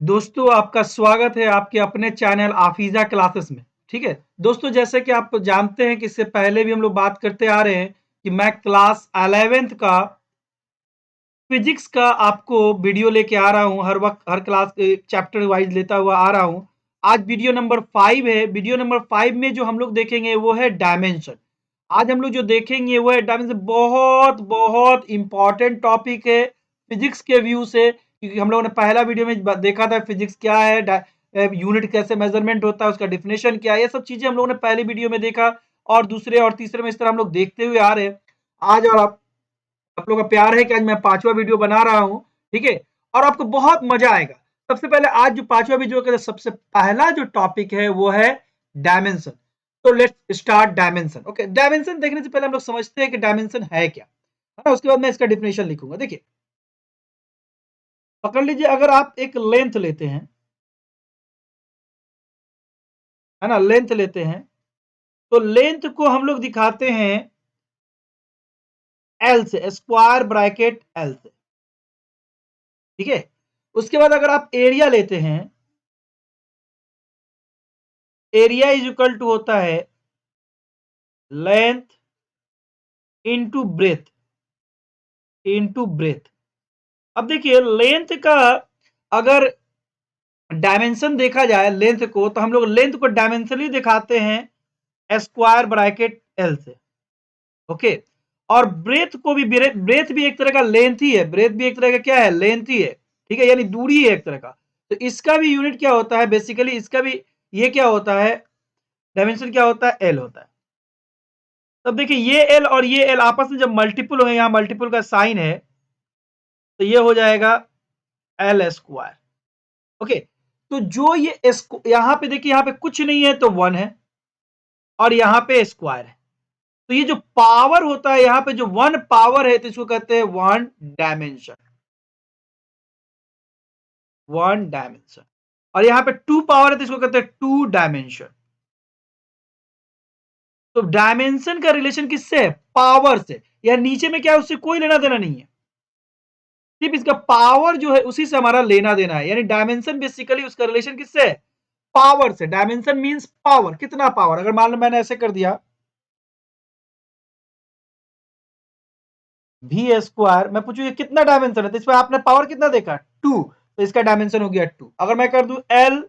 दोस्तों आपका स्वागत है आपके अपने चैनल आफीजा क्लासेस में। ठीक है दोस्तों, जैसे कि आप जानते हैं कि इससे पहले भी हम लोग बात करते आ रहे हैं कि मैं क्लास 11th का फिजिक्स का आपको वीडियो लेके आ रहा हूं। हर वक्त हर क्लास चैप्टर वाइज लेता हुआ आ रहा हूं। आज वीडियो नंबर 5 है। वीडियो नंबर 5 में जो हम लोग देखेंगे वो है डायमेंशन। आज हम लोग जो देखेंगे वो है डायमेंशन। बहुत बहुत इंपॉर्टेंट टॉपिक है फिजिक्स के व्यू से, क्योंकि हम लोगों ने पहला वीडियो में देखा था फिजिक्स क्या है, यूनिट कैसे मेजरमेंट होता है, उसका डिफिनेशन क्या है, ये सब चीजें हम लोगों ने पहले वीडियो में देखा। और दूसरे और तीसरे में इस तरह हम लोग देखते हुए आ रहे हैं। आज और आप लोगों का प्यार है कि आज मैं 5वां वीडियो बना रहा हूं। ठीक है, और आपको बहुत मजा आएगा। सबसे पहले आज जो 5वां वीडियो का सबसे पहला जो टॉपिक है वो है डायमेंशन। तो let's start dimension. Okay, dimension देखने से पहले हम लोग समझते हैं कि डायमेंशन है क्या, है ना। उसके बाद मैं इसका डिफिनेशन लिखूंगा। देखिए, पकड़ लीजिए, अगर आप एक लेंथ लेते हैं, है ना, लेंथ लेते हैं, तो लेंथ को हम लोग दिखाते हैं एल से, स्क्वायर ब्रैकेट एल से। ठीक है, उसके बाद अगर आप एरिया लेते हैं, एरिया इज इक्वल टू होता है length into breadth, into breadth. अब देखिए, लेंथ का अगर डायमेंशन देखा जाए लेंथ को, तो हम लोग लेंथ को डायमेंशनली दिखाते हैं स्क्वायर ब्रैकेट एल से। ओके, और ब्रेथ को भी, ब्रेथ भी एक तरह का लेंथ ही है। ब्रेथ भी एक तरह का क्या है, लेंथ ही है। ठीक है, यानी दूरी है एक तरह का। तो इसका भी यूनिट क्या होता है, बेसिकली इसका भी ये क्या होता है, डायमेंशन क्या होता है, एल होता है। तब देखिए, ये एल और ये एल आपस में जब मल्टीपल होंगे, यहां मल्टीपल का साइन है, तो ये हो जाएगा एल स्क्वायर। ओके, तो जो ये यहां पे देखिए, यहां पे कुछ नहीं है तो 1 है, और यहां पे स्क्वायर है। तो ये जो पावर होता है, यहां पे जो 1 पावर है, तो इसको कहते हैं 1 डायमेंशन, 1 डायमेंशन। और यहां पे 2 पावर है, तो इसको कहते हैं 2 डायमेंशन। तो डायमेंशन का रिलेशन किससे है, पावर से। या नीचे में क्या है, उससे कोई लेना देना नहीं है, सिर्फ इसका पावर जो है उसी से हमारा लेना देना है। यानी डायमेंशन बेसिकली उसका रिलेशन किससे है, पावर से। डायमेंशन मींस पावर, कितना पावर। अगर मान लो मैंने ऐसे कर दिया वी स्क्वायर, मैं पूछू ये कितना डायमेंशन है, तो इसमें आपने पावर कितना देखा, 2, तो इसका डायमेंशन हो गया 2। अगर मैं कर दूं एल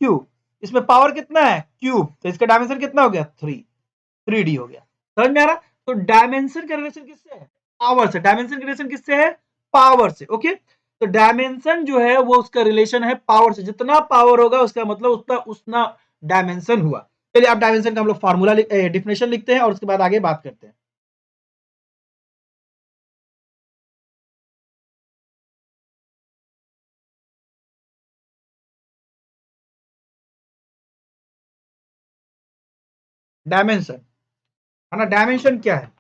क्यूब, इसमें पावर कितना है, क्यूब, तो इसका डायमेंशन कितना हो गया, 3D हो गया। समझ में आ रहा। तो डायमेंशन का रिलेशन किससे है, पावर से। डायमेंशन का रिलेशन किससे है, पावर से। ओके, तो डायमेंशन जो है वो उसका रिलेशन है पावर से। जितना पावर होगा उसका मतलब उतना उतना डायमेंशन हुआ। चलिए, आप डायमेंशन का हम लोग फार्मूला डिफिनेशन लिखते हैं और उसके बाद आगे बात करते हैं। डायमेंशन, है ना, डायमेंशन क्या है,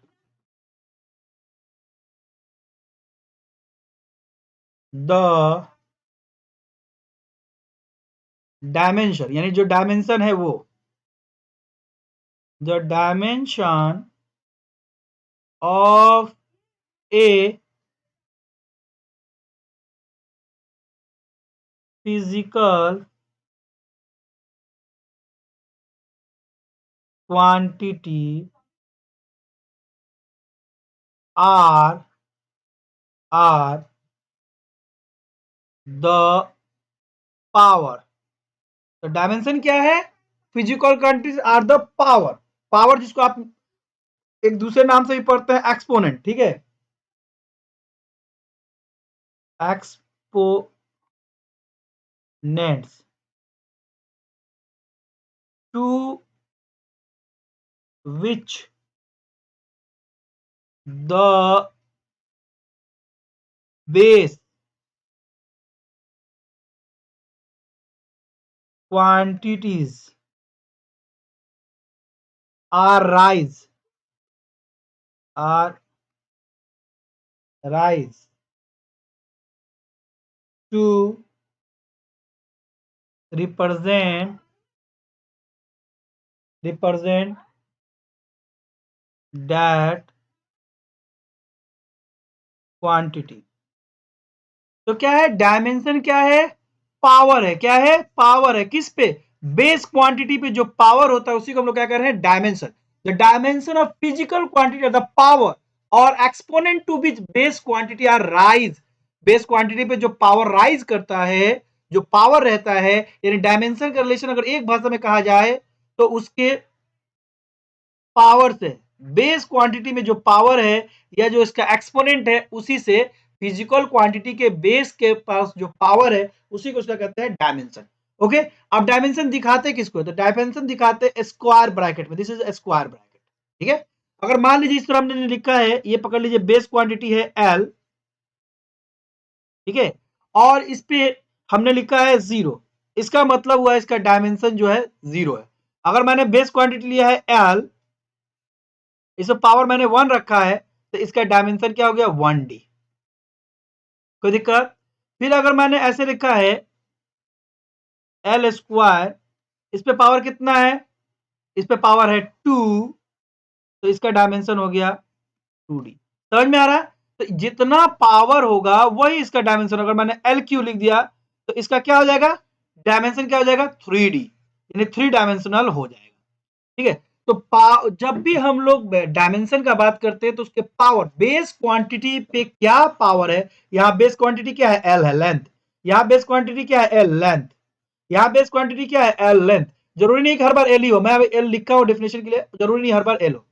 द डायमेंशन, यानी जो डायमेंशन है वो, the dimension of a physical quantity are the power. तो डायमेंशन क्या है, physical quantities are the power. Power जिसको आप एक दूसरे नाम से भी पढ़ते हैं, एक्सपोनेंट। ठीक है, exponents to which the base quantities are rise to represent that quantity। तो क्या है, डायमेंशन क्या है, पावर है, क्या है, पावर है, किस पे, बेस क्वांटिटी पे जो पावर होता है उसी को हम लोग क्या कर रहे हैं, dimension. The dimension of physical quantity of the power और exponent to which base quantity are raise, base quantity पे जो पावर राइज करता है, जो पावर रहता है, यानी डायमेंशन का रिलेशन अगर एक भाषा में कहा जाए तो उसके पावर से, बेस क्वांटिटी में जो पावर है या जो इसका एक्सपोनेंट है उसी से फिजिकल क्वांटिटी के बेस के पास जो पावर है उसी को उसका कहते हैं डायमेंशन। ओके, अब डायमेंशन दिखाते किसको, तो डायमेंशन दिखाते स्क्वायर ब्रैकेट में, दिस इज स्क्वायर ब्रैकेट। ठीक है, अगर मान लीजिए इस तरह हमने लिखा है, ये पकड़ लीजिए बेस क्वांटिटी है एल, ठीक है, और इस पे हमने लिखा है 0, इसका मतलब हुआ इसका डायमेंशन जो है 0 है। अगर मैंने बेस क्वांटिटी लिया है एल, इसमें पावर मैंने 1 रखा है, तो इसका डायमेंशन क्या हो गया, 1D। कोई दिक्कत, फिर अगर मैंने ऐसे लिखा है एल स्क्वायर, इस पे पावर कितना है, इस पे पावर है 2, तो इसका डायमेंशन हो गया 2D। समझ में आ रहा है, तो जितना पावर होगा वही इसका डायमेंशन। अगर मैंने एल क्यू लिख दिया तो इसका क्या हो जाएगा, डायमेंशन क्या हो जाएगा, 3D, यानी 3 डायमेंशनल हो जाएगा। ठीक है, तो जब भी हम लोग डायमेंशन का बात करते हैं तो उसके पावर, बेस क्वांटिटी पे क्या पावर है, यहाँ बेस क्वांटिटी क्या है, एल है, लेंथ, यहाँ बेस क्वांटिटी क्या है, एल लेंथ, यहाँ बेस क्वांटिटी क्या है, एल लेंथ। जरूरी नहीं कि हर बार एल ही हो, मैं एल लिखा हूं डेफिनेशन के लिए, जरूरी नहीं हर बार एल हो।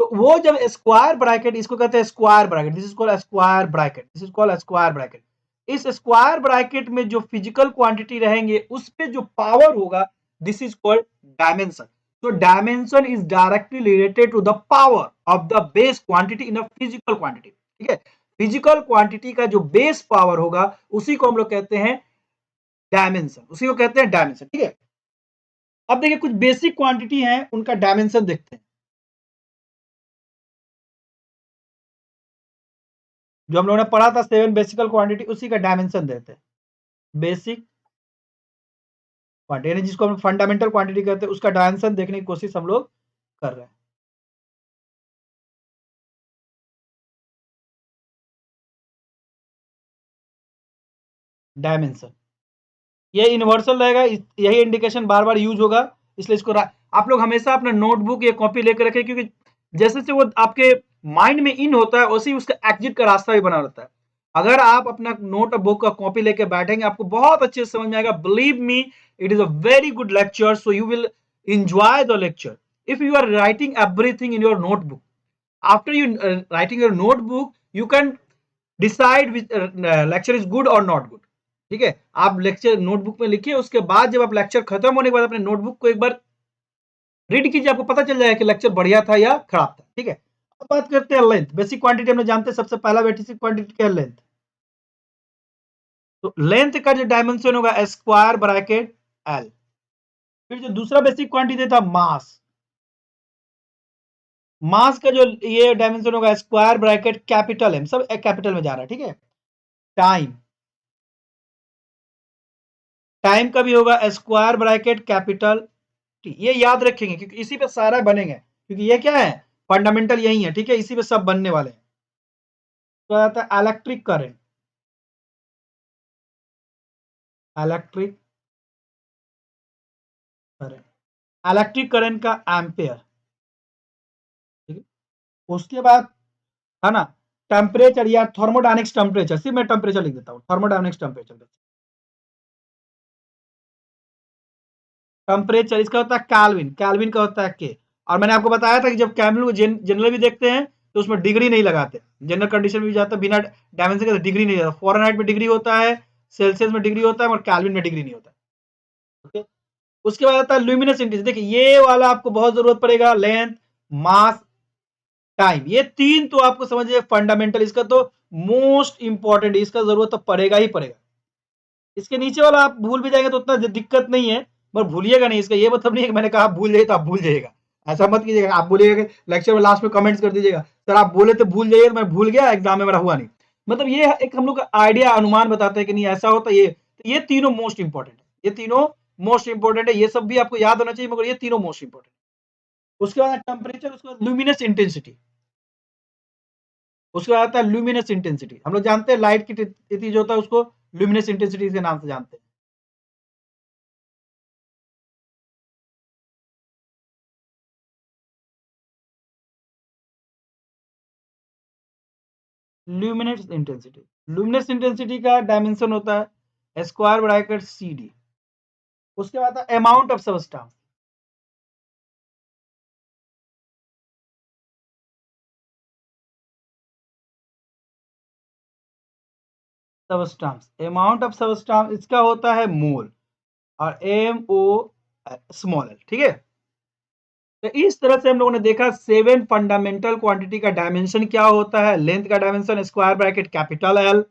तो वो जब स्क्वायर ब्रैकेट, इसको कहते हैं square bracket, this is called square bracket, this is called square bracket. इस स्क्वायर ब्रैकेट में जो फिजिकल क्वांटिटी रहेंगे उस पे जो पावर होगा, this is called dimension. So dimension is directly related to the power of the base quantity in a physical quantity। ठीक है, फिजिकल क्वांटिटी का जो बेस पावर होगा उसी को हम लोग कहते हैं डायमेंशन, उसी को कहते हैं डायमेंशन। ठीक है, अब देखिए कुछ बेसिक क्वांटिटी है उनका डायमेंशन देखते हैं। जो हम लोगों ने पढ़ा था 7 बेसिकल क्वांटिटी, उसी का डायमेंशन देते हैं, बेसिक क्वांटिटी, जिसको हम फंडामेंटल क्वांटिटी कहते हैं, उसका डायमेंशन देखने की कोशिश हम लोग कर रहे हैं। डायमेंशन ये यूनिवर्सल रहेगा, यही इंडिकेशन बार बार यूज होगा, इसलिए इसको आप लोग हमेशा अपना नोटबुक या कॉपी लेकर रखें, क्योंकि जैसे से वो आपके माइंड में इन होता है वैसे ही उसका एग्जिट का रास्ता भी बना रहता है। अगर आप अपना नोट बुक का कॉपी लेके बैठेंगे आपको बहुत अच्छे से समझ में आएगा। Believe me, it is a very good lecture, so you will enjoy the lecture if you are writing everything in your notebook. After you writing your notebook, you can decide which lecture is good or not good। ठीक है, आप lecture notebook में लिखिए, उसके बाद जब आप lecture खत्म होने के बाद अपने नोटबुक को एक बार रीड कीजिए, आपको पता चल जाएगा कि लेक्चर बढ़िया था या खराब था। ठीक है, अब बात करते हैं लेंथ। बेसिक क्वांटिटी हम जानते हैं, सबसे पहला बेसिक क्वांटिटी क्या है, लेंथ। तो लेंथ का जो डायमेंशन होगा स्क्वायर ब्रैकेट एल। फिर जो दूसरा बेसिक क्वांटिटी था मास, मास का जो ये डायमेंशन होगा स्क्वायर ब्रैकेट कैपिटल एम, सब एक कैपिटल में जा रहा है। ठीक है, टाइम, टाइम का भी होगा स्क्वायर ब्रैकेट कैपिटल टी। ये याद रखेंगे क्योंकि इसी पे सारा बनेंगे, क्योंकि ये क्या है, फंडामेंटल यही है। ठीक है, इसी पे सब बनने वाले हैं। तो आता है electric current, electric current, electric current का एम्पेयर। ठीक है, उसके बाद है ना टेम्परेचर या थर्मोडायनेमिक्स टेम्परेचर, सिर्फ मैं टेम्परेचर लिख देता हूँ, थर्मोडायनेमिक्स टेम्परेचर। टेम्परेचर इसका होता है कैल्विन, कैल्विन का होता है के। और मैंने आपको बताया था कि जब कैल्विन को जनरल भी देखते हैं तो उसमें डिग्री नहीं लगाते, जनरल कंडीशन में भी जाता है बिना डायमेंशन के, डिग्री नहीं जाता। फॉरेनहाइट में डिग्री होता है, सेल्सियस में डिग्री होता है, और कैल्विन में डिग्री नहीं होता। ओके, उसके बाद आता है ल्यूमिनस इंटेंसिटी। देखिए ये वाला आपको बहुत जरूरत पड़ेगा, लेंथ, मास, टाइम, ये तीन तो आपको समझिए फंडामेंटल, इसका तो मोस्ट इंपॉर्टेंट, इसका जरूरत तो पड़ेगा ही पड़ेगा। इसके नीचे वाला आप भूल भी जाएंगे तो उतना दिक्कत नहीं है, पर भूलिएगा नहीं। इसका ये मतलब नहीं है कि मैंने कहा भूल जाइए तो आप भूल जाइएगा, ऐसा मत कीजिएगा। आप बोलिएगा लेक्चर में लास्ट में कमेंट्स कर दीजिएगा, सर आप बोले तो भूल जाइए, तो मैं भूल गया, एग्जाम में मेरा हुआ नहीं। मतलब ये एक हम लोग का आइडिया, अनुमान बताते हैं कि नहीं ऐसा होता। ये तीनों मोस्ट इंपॉर्टेंट है, ये तीनों मोस्ट इंपॉर्टेंट है, ये सब भी आपको याद होना चाहिए, मगर ये तीनों मोस्ट इंपॉर्टेंट। उसके बाद टेम्परेचर, उसके बाद ल्यूमिनस इंटेंसिटी, उसके बाद आता है ल्यूमिनस इंटेंसिटी। हम लोग जानते हैं लाइट की जो होता है उसको ल्यूमिनस इंटेंसिटी के नाम से जानते हैं। ल्यूमिनेस इंटेंसिटी, ल्यूमिनेस इंटेंसिटी का डायमेंशन होता है स्क्वायर ब्रैकेट सी डी। उसके बाद amount of substance, substance amount of substance इसका होता है मोल और एम ओ स्मॉल एल, ठीक है। तो इस तरह से हम लोगों ने देखा 7 फंडामेंटल क्वांटिटी का डायमेंशन क्या होता है। लेंथ का dimension square bracket capital L,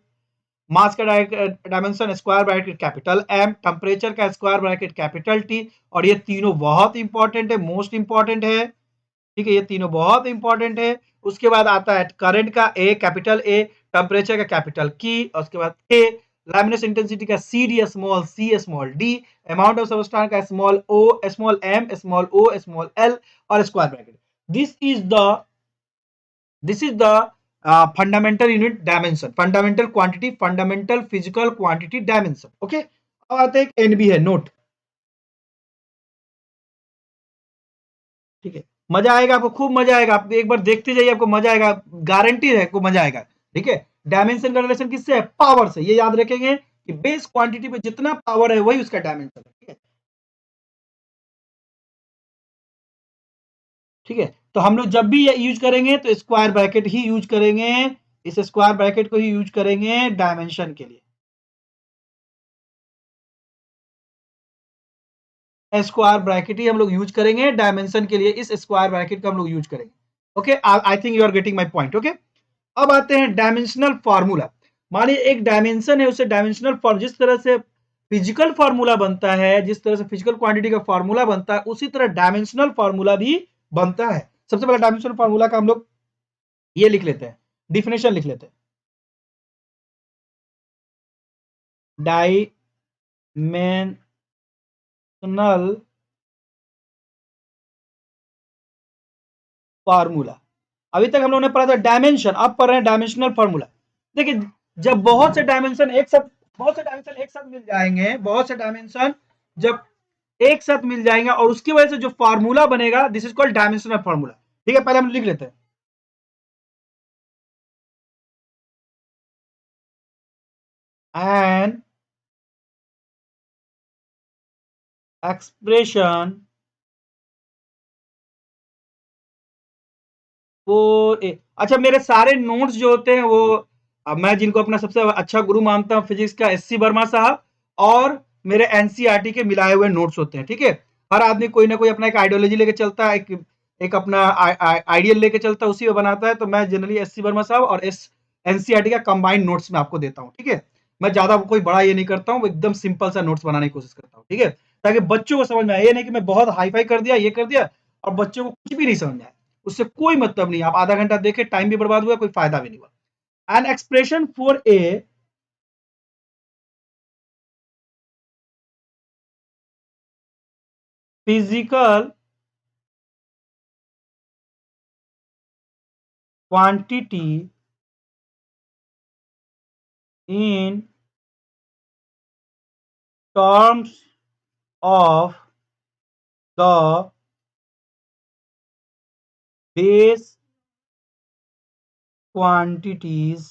mass का dimension square bracket capital M, temperature का स्क्वायर ब्रैकेट कैपिटल टी, और ये तीनों बहुत इंपॉर्टेंट है, मोस्ट इंपॉर्टेंट है, ठीक है, ये तीनों बहुत इंपॉर्टेंट है। उसके बाद आता है करंट का ए कैपिटल ए, टेम्परेचर का कैपिटल की, और उसके बाद के, लैमिनेस इंटेंसिटी का C D small C small D, amount of substance का small O small M small O small L, और square bracket. This is the this is the fundamental unit dimension, fundamental quantity, fundamental physical quantity dimension. Okay, अब आते हैं NB है note, ठीक है। मजा आएगा आपको, खूब मजा आएगा, आप एक बार देखते जाइए, आपको मजा आएगा, गारंटी है आपको मजा आएगा, ठीक है। डायमेंशन का रिलेशन किससे है? पावर से। ये याद रखेंगे कि बेस क्वांटिटी पे जितना पावर है वही उसका डायमेंशन है, ठीक है, ठीक है। तो हम लोग जब भी ये यूज करेंगे तो स्क्वायर ब्रैकेट ही यूज करेंगे, इस स्क्वायर ब्रैकेट को ही यूज करेंगे डायमेंशन के लिए। स्क्वायर ब्रैकेट ही हम लोग यूज करेंगे डायमेंशन के लिए, इस स्क्वायर ब्रैकेट का हम लोग यूज करेंगे। Okay, I think you are getting my point. Okay, अब आते हैं डायमेंशनल फार्मूला। मानिए एक डायमेंशन है, उसे डायमेंशनल फॉर्म, जिस तरह से फिजिकल फार्मूला बनता है, जिस तरह से फिजिकल क्वांटिटी का फार्मूला बनता है, उसी तरह डायमेंशनल फार्मूला भी बनता है। सबसे पहले डायमेंशनल फार्मूला का हम लोग ये लिख लेते हैं, डिफिनेशन लिख लेते हैं। डायमेंशनल फार्मूला, अभी तक हम लोगों ने पढ़ा था डायमेंशन, अब पढ़ रहे हैं डायमेंशनल फार्मूला। देखिए, जब बहुत से डायमेंशन एक साथ मिल जाएंगे, बहुत से डायमेंशन जब एक साथ मिल जाएंगे और उसकी वजह से जो फार्मूला बनेगा, this is called dimensional formula. ठीक है, पहले हम लिख लेते हैं। एन एक्सप्रेशन फॉर ए, अच्छा, मेरे सारे नोट्स जो होते हैं वो, अब मैं जिनको अपना सबसे अच्छा गुरु मानता हूँ फिजिक्स का, एससी वर्मा साहब, और मेरे एनसीईआरटी के मिलाए हुए नोट्स होते हैं, ठीक है। हर आदमी कोई ना कोई अपना एक आइडियोलॉजी लेके चलता है, एक एक अपना आइडियल लेके चलता है, उसी में बनाता है। तो मैं जनरली एससी वर्मा साहब और एस एनसीईआरटी का कंबाइंड नोट्स में आपको देता हूँ, ठीक है। मैं ज्यादा कोई बड़ा ये नहीं करता हूँ, एकदम सिंपल सा नोट्स बनाने की कोशिश करता हूँ, ठीक है, ताकि बच्चों को समझ में आए। ये नहीं कि मैं बहुत हाई फाई कर दिया, ये कर दिया, और बच्चों को कुछ भी नहीं समझ में आया, उससे कोई मतलब नहीं। आप आधा घंटा देखे, टाइम भी बर्बाद हुआ, कोई फायदा भी नहीं हुआ। An expression for a physical quantity in terms of the base quantities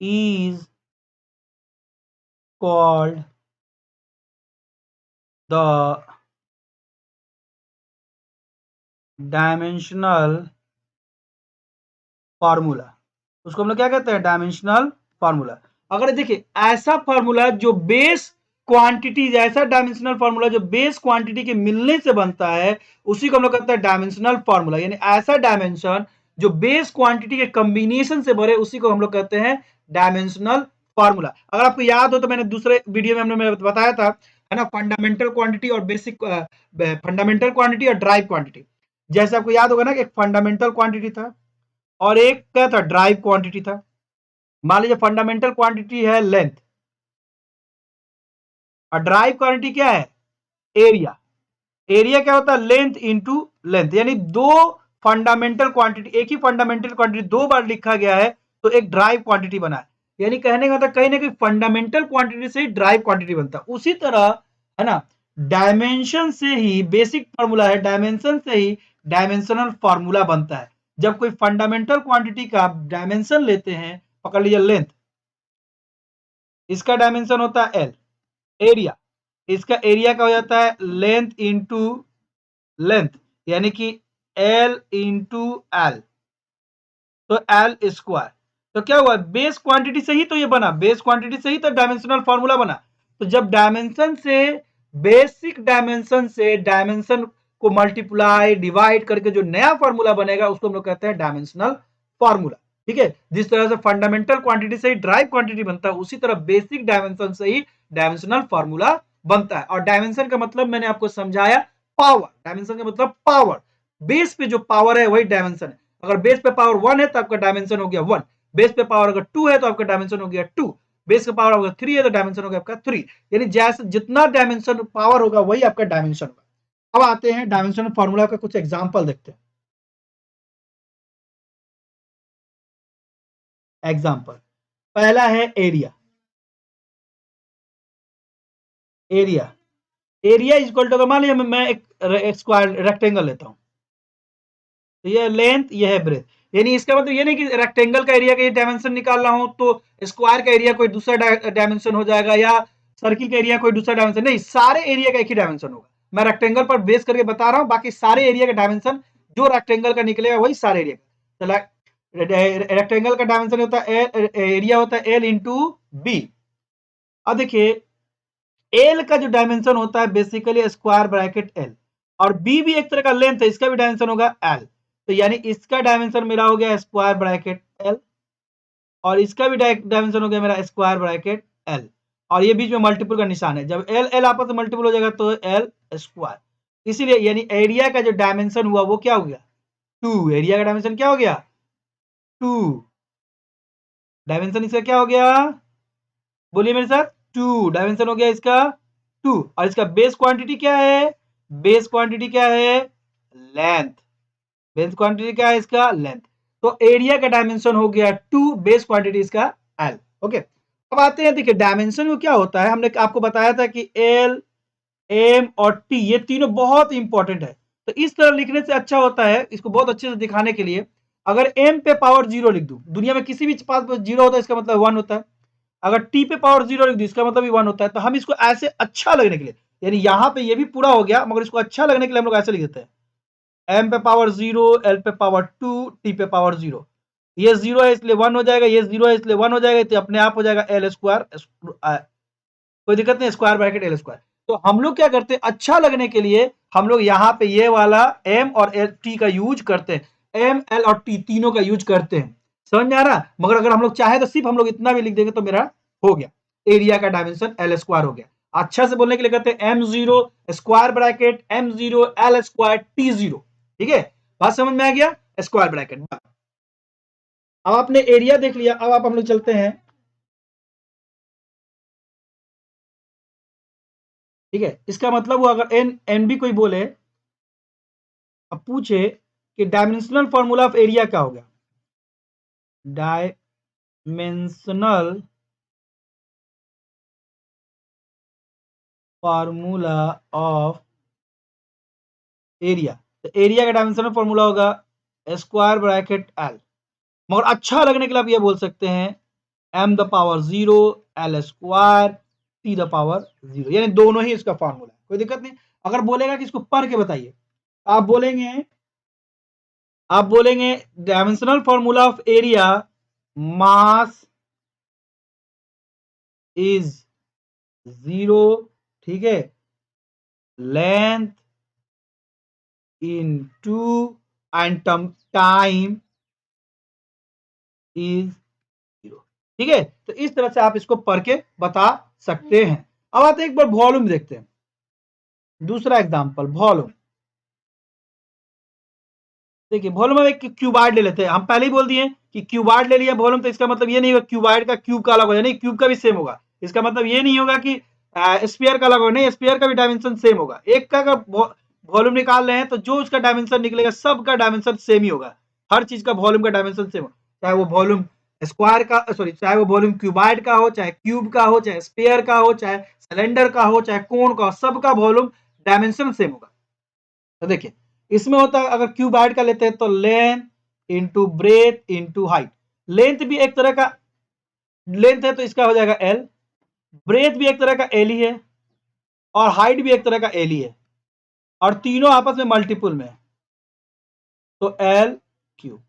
is called the dimensional formula. उसको हम लोग क्या कहते हैं? Dimensional formula. अगर देखिए ऐसा फार्मूला जो बेस क्वांटिटी, ऐसा डायमेंशनल फार्मूला जो बेस क्वांटिटी के मिलने से बनता है, उसी को हम लोग कहते हैं डायमेंशनल फार्मूला। यानी ऐसा डायमेंशन जो बेस क्वांटिटी के कॉम्बिनेशन से बने, उसी को हम लोग कहते हैं डायमेंशनल फार्मूला। अगर आपको याद हो तो मैंने दूसरे वीडियो में हमने बताया था, है ना, फंडामेंटल क्वांटिटी और बेसिक, फंडामेंटल क्वांटिटी और ड्राइव क्वांटिटी। जैसे आपको याद होगा ना कि एक फंडामेंटल क्वांटिटी था और एक क्या था? ड्राइव क्वांटिटी था। मान लीजिए फंडामेंटल क्वांटिटी है लेंथ, और ड्राइव क्वांटिटी क्या है? एरिया। एरिया क्या होता है? Length into length. यानी दो फंडामेंटल क्वांटिटी, एक ही फंडामेंटल क्वांटिटी दो बार लिखा गया है, तो एक ड्राइव क्वांटिटी बना है। यानी कहने का मतलब कहीं ना कहीं फंडामेंटल क्वांटिटी से ही ड्राइव क्वांटिटी बनता है। उसी तरह, है ना, डायमेंशन से ही बेसिक फॉर्मूला है, डायमेंशन से ही डायमेंशनल फॉर्मूला बनता है। जब कोई फंडामेंटल क्वांटिटी का डायमेंशन लेते हैं, पकड़ लीजिए लेंथ, इसका डायमेंशन होता है एल, एरिया, इसका एरिया का हो जाता है लेंथ इंटू लेंथ, यानी कि एल इंटू एल, तो एल स्क्वायर। तो क्या हुआ, बेस क्वांटिटी से ही तो ये बना, बेस क्वांटिटी से ही तो डायमेंशनल फॉर्मूला बना। तो जब डायमेंशन से, बेसिक डायमेंशन से डायमेंशन को मल्टीप्लाई डिवाइड करके जो नया फॉर्मूला बनेगा उसको हम लोग कहते हैं डायमेंशनल फॉर्मूला। ठीक है, जिस तरह से फंडामेंटल क्वांटिटी से ही ड्राइव क्वांटिटी बनता है, उसी तरह बेसिक डायमेंशन से ही डायमेंशनल फॉर्मूला बनता है। और डायमेंशन का मतलब मैंने आपको समझाया, पावर। डायमेंशन का मतलब पावर, बेस पे जो पावर है वही डायमेंशन है। अगर बेस पे पावर 1 है तो आपका डायमेंशन हो गया 1, बेस पे पावर अगर 2 है तो आपका डायमेंशन हो गया 2, बेस का पावर अगर 3 है तो डायमेंशन हो गया आपका 3। यानी जैसे जितना डायमेंशन पावर होगा वही आपका डायमेंशन होगा। अब आते हैं डायमेंशन फॉर्मूला का कुछ एग्जांपल देखते हैं। एग्जांपल पहला है area. Area, area is equal to, मान लीजिए मैं एक स्क्वायर रेक्टेंगल लेता हूं, तो ये लेंथ, ये है ब्रेथ। यानी इसका मतलब ये नहीं कि रेक्टेंगल का एरिया का ये डायमेंशन निकाल रहा हूं तो स्क्वायर का एरिया कोई दूसरा डायमेंशन हो जाएगा, या सर्किल का एरिया कोई दूसरा डायमेंशन नहीं, सारे एरिया का एक ही डायमेंशन होगा। मैं रेक्टेंगल पर बेस करके बता रहा हूं, बाकी सारे एरिया का डायमेंशन जो रेक्टेंगल का निकलेगा वही सारे एरिया का। रेक्टेंगल का डायमेंशन होता है एरिया होता है एल इंटू बी। अब देखिए एल का जो डायमेंशन होता है बेसिकली स्क्वायर ब्रैकेट एल, और बी भी एक तरह का लेंथ है, इसका भी डायमेंशन होगा एल। तो यानी इसका डायमेंशन मेरा हो गया स्क्वायर ब्रैकेट एल, और इसका भी डायमेंशन हो गया मेरा स्क्वायर ब्रैकेट एल, और ये बीच में मल्टीपल का निशान है। जब एल एल आपस में मल्टीपल हो जाएगा तो एल स्क्वायर। इसीलिए यानी एरिया का जो डायमेंशन हुआ वो क्या हो गया, 2। एरिया का डायमेंशन क्या हो गया, 2। डायमेंशन इसका क्या हो गया, बोलिए मेरे साथ, 2 डायमेंशन हो गया इसका 2। और इसका बेस क्वांटिटी क्या है, बेस क्वांटिटी क्या है, लेंथ। बेस क्वांटिटी क्या है इसका, लेंथ। तो एरिया का डायमेंशन हो गया 2, बेस क्वांटिटी इसका एल। ओके, अब आते हैं, देखिए डायमेंशन में क्या होता है, हमने आपको बताया था कि एल, एम और टी ये तीनों बहुत इंपॉर्टेंट है। तो इस तरह लिखने से अच्छा होता है, इसको बहुत अच्छे से दिखाने के लिए, अगर एम पे पावर 0 लिख दूं, दुनिया में किसी भी पास पर 0 होता है इसका मतलब 1 होता है। अगर टी पे पावर 0 लिख दूं इसका मतलब भी 1 होता है। तो हम इसको ऐसे अच्छा लगने के लिए, यानी यहां पे ये भी पूरा हो गया, मगर इसको अच्छा लगने के लिए हम लोग ऐसे लिख देते हैं, एम पे पावर 0, एल पे पावर 2, टी पे पावर 0। ये 0 है इसलिए 1 हो जाएगा, ये 0 है इसलिए 1 हो जाएगा, तो अपने आप हो जाएगा एल स्क्वायर, कोई दिक्कत नहीं, स्क्वायर ब्रैकेट एल स्क्वायर। तो हम लोग क्या करते हैं, अच्छा लगने के लिए हम लोग यहाँ पे ये वाला एम और एल टी का यूज करते हैं, एम एल और टी तीनों का यूज करते हैं। समझ में आ रहा, मगर अगर हम लोग चाहे तो सिर्फ हम लोग इतना भी लिख देंगे तो मेरा हो गया, एरिया का डायमेंशन एल स्क्वायर हो गया। अच्छा से बोलने के लिए कहते हैं M 0 square bracket M 0 L square T 0। ठीक है, बात समझ में आ गया, स्क्वायर ब्रैकेट। अब आपने एरिया देख लिया, अब आप हम लोग चलते हैं, ठीक है। इसका मतलब हुआ अगर एन एन भी कोई बोले, अब पूछे कि डायमेंशनल फॉर्मूला ऑफ एरिया क्या हो गया, डायमेंशनल फॉर्मूला ऑफ एरिया, तो एरिया का डायमेंशनल फॉर्मूला होगा स्क्वायर ब्रैकेट एल, मगर अच्छा लगने के लिए आप ये बोल सकते हैं am the power 0 L square T the power 0, यानी दोनों ही इसका फॉर्मूला है, कोई दिक्कत नहीं। अगर बोलेगा कि इसको पढ़ के बताइए, आप बोलेंगे, आप बोलेंगे dimensional formula of area, mass is 0, ठीक है, length into and time is 0। ठीक है, तो इस तरह से आप इसको पढ़ के बता सकते हैं। अब आते हैं एक बार वॉल्यूम देखते हैं, दूसरा एग्जांपल वॉल्यूम। देखिए वॉल्यूम में एक क्यूबाइड ले लेते हैं, हम पहले ही बोल दिए कि क्यूबाइड ले लिया वॉल्यूम, तो इसका मतलब ये नहीं होगा क्यूबाइड का क्यूब का अलग होगा, नहीं क्यूब का भी सेम होगा। इसका मतलब ये नहीं होगा कि स्फीयर का अलग होगा, नहीं स्फीयर का भी डायमेंशन सेम होगा। एक का वॉल्यूम निकाल रहे हैं तो जो उसका डायमेंशन निकलेगा सबका डायमेंशन सेम ही होगा, हर चीज का वॉल्यूम का डायमेंशन सेम होगा, चाहे वो वॉल्यूम स्क्वायर का, सॉरी, चाहे वो वॉल्यूम क्यूबाइड का हो, चाहे क्यूब का हो, चाहे स्फीयर का हो, चाहे सिलेंडर का हो, चाहे कोन का हो, सबका वॉल्यूम डायमेंशन सेम होगा। तो देखिए इसमें होता है अगर क्यूबाइड का लेते हैं तो length into breadth into height. Length भी एक तरह का लेंथ है तो इसका हो जाएगा एल, ब्रेथ भी एक तरह का एल ही है, और हाइट भी एक तरह का एल ही है, और तीनों आपस में मल्टीपुल में है, तो एल क्यूब।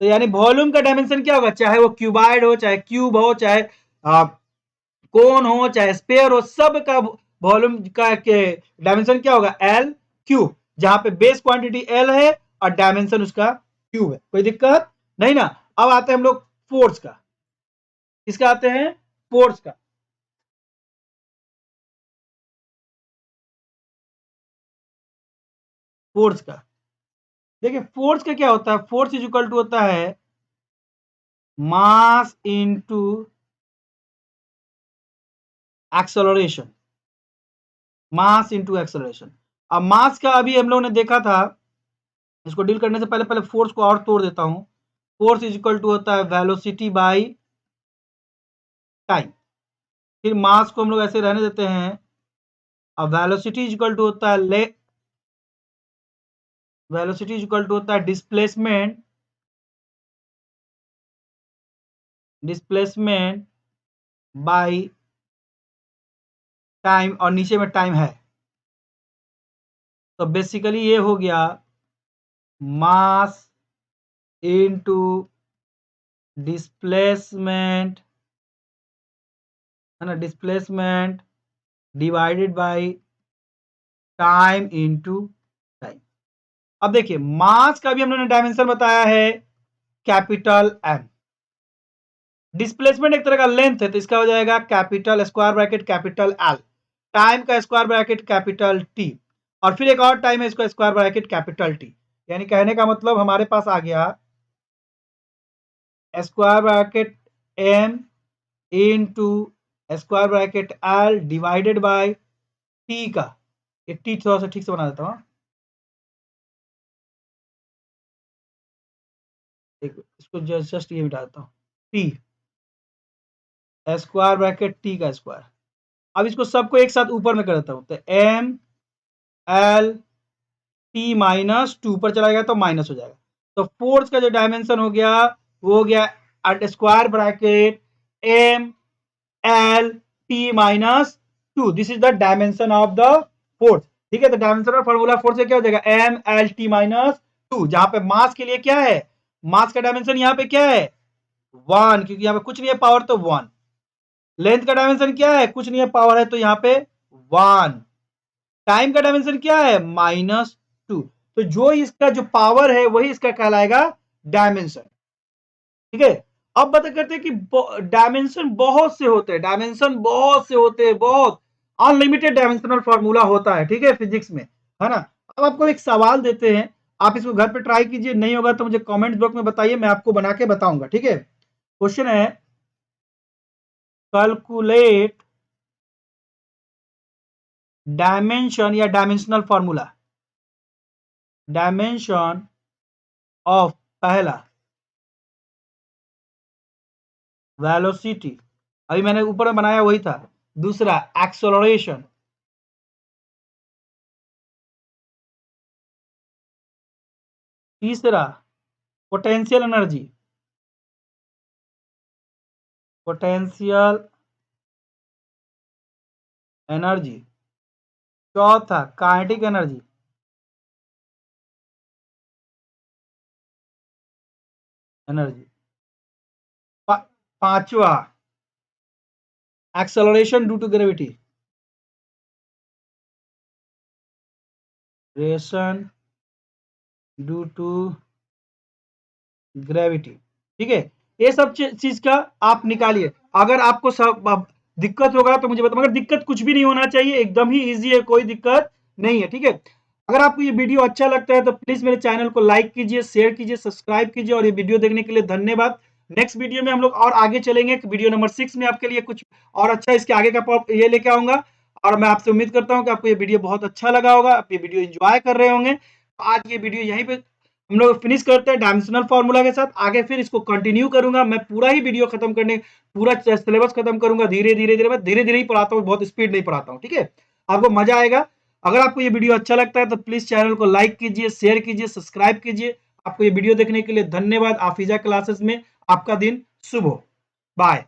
तो यानी वॉल्यूम का डायमेंशन क्या होगा, चाहे वो क्यूबाइड हो, चाहे क्यूब हो, चाहे कोन हो, चाहे स्पेयर हो, सब का वॉल्यूम का डायमेंशन क्या होगा, एल क्यूब, जहां पे बेस क्वांटिटी एल है और डायमेंशन उसका क्यूब है। कोई दिक्कत नहीं ना। अब आते हैं हम लोग फोर्स का। किसका आते हैं, फोर्स का। फोर्स का देखिए, फोर्स का क्या होता है, फोर्स इज इक्वल टू होता है mass into acceleration, mass into acceleration. अब मास का अभी हम लोगों ने देखा था, इसको डील करने से पहले पहले फोर्स को और तोड़ देता हूं। फोर्स इज इक्वल टू होता है वेलोसिटी बाई टाइम। फिर मास को हम लोग ऐसे रहने देते हैं। अब वेलोसिटी इज इक्वल टू होता है वेलोसिटी इज इक्वल टू होता है डिस्प्लेसमेंट बाई टाइम, और नीचे में टाइम है, तो बेसिकली ये हो गया मास इनटू डिस्प्लेसमेंट, है ना, displacement divided by time into time. अब देखिए मास का भी हम लोगों ने डायमेंशन बताया है कैपिटल एम, डिस्प्लेसमेंट एक तरह का लेंथ है तो इसका हो जाएगा capital square bracket capital L, time का स्क्वायर ब्रैकेट कैपिटल टी, और फिर एक और टाइम है इसका स्क्वायर ब्रैकेट कैपिटल टी। यानी कहने का मतलब हमारे पास आ गया square bracket M into square bracket L divided by T का, एक टी थोड़ा सा ठीक से बना देता हूं, इसको जस्ट ये मिटा देता हूं, टी स्क्वायर ब्रैकेट टी का स्क्वायर। अब इसको सबको एक साथ ऊपर में कर देता हूं, तो M L T minus two पर चला गया तो माइनस हो जाएगा। तो फोर्स का जो डायमेंशन हो गया वो हो गया square bracket M L T minus two, this is the dimension of the force. ठीक है, तो डायमेंशन ऑफ फॉर्मूला फोर्स का क्या हो जाएगा, M L T minus two, जहां पे मास के लिए क्या है, मास का डायमेंशन यहाँ पे क्या है, वन, क्योंकि यहाँ पे कुछ नहीं है पावर तो वन। लेंथ का डायमेंशन क्या है, कुछ नहीं है पावर है तो यहाँ पे वन। टाइम का डायमेंशन क्या है, माइनस टू। तो जो इसका जो पावर है वही इसका कहलाएगा डायमेंशन। ठीक है, अब बता करते हैं कि डायमेंशन बहुत से होते हैं, डायमेंशन बहुत से होते हैं, बहुत अनलिमिटेड डायमेंशनल फार्मूला होता है, ठीक है, फिजिक्स में, है ना। अब आपको एक सवाल देते हैं, आप इसको घर पे ट्राई कीजिए, नहीं होगा तो मुझे कमेंट बॉक्स में बताइए, मैं आपको बना के बताऊंगा। ठीक है, क्वेश्चन है कैलकुलेट डायमेंशन या डायमेंशनल फार्मूला, डायमेंशन ऑफ पहला वेलोसिटी, अभी मैंने ऊपर में बनाया वही था, दूसरा एक्सेलरेशन, तीसरा पोटेंशियल एनर्जी, पोटेंशियल एनर्जी, चौथा काइनेटिक एनर्जी, एनर्जी, पांचवा acceleration due to gravity, ration due to gravity. ठीक है, ये सब चीज का आप निकालिए। अगर आपको सब दिक्कत होगा तो मुझे बताओ, मगर दिक्कत कुछ भी नहीं होना चाहिए, एकदम ही इजी है, कोई दिक्कत नहीं है। ठीक है, अगर आपको ये वीडियो अच्छा लगता है तो प्लीज मेरे चैनल को लाइक कीजिए, शेयर कीजिए, सब्सक्राइब कीजिए, और ये वीडियो देखने के लिए धन्यवाद। नेक्स्ट वीडियो में हम लोग और आगे चलेंगे, वीडियो नंबर 6 में आपके लिए कुछ और अच्छा इसके आगे का ये लेके आऊंगा, और मैं आपसे उम्मीद करता हूं कि आपको ये वीडियो बहुत अच्छा लगा होगा, आप ये वीडियो एंजॉय कर रहे होंगे। आज ये वीडियो यहीं पे हम लोग फिनिश करते हैं डायमेंशनल फार्मूला के साथ, आगे फिर इसको कंटिन्यू करूंगा, मैं पूरा ही वीडियो खत्म करने, पूरा सिलेबस खत्म करूंगा, धीरे धीरे धीरे, मैं धीरे धीरे ही पढ़ाता हूँ, बहुत स्पीड नहीं पढ़ाता हूँ। ठीक है, आपको मजा आएगा। अगर आपको ये वीडियो अच्छा लगता है तो प्लीज चैनल को लाइक कीजिए, शेयर कीजिए, सब्सक्राइब कीजिए। आपको ये वीडियो देखने के लिए धन्यवाद। आफीजा क्लासेस में आपका दिन शुभ हो। बाय।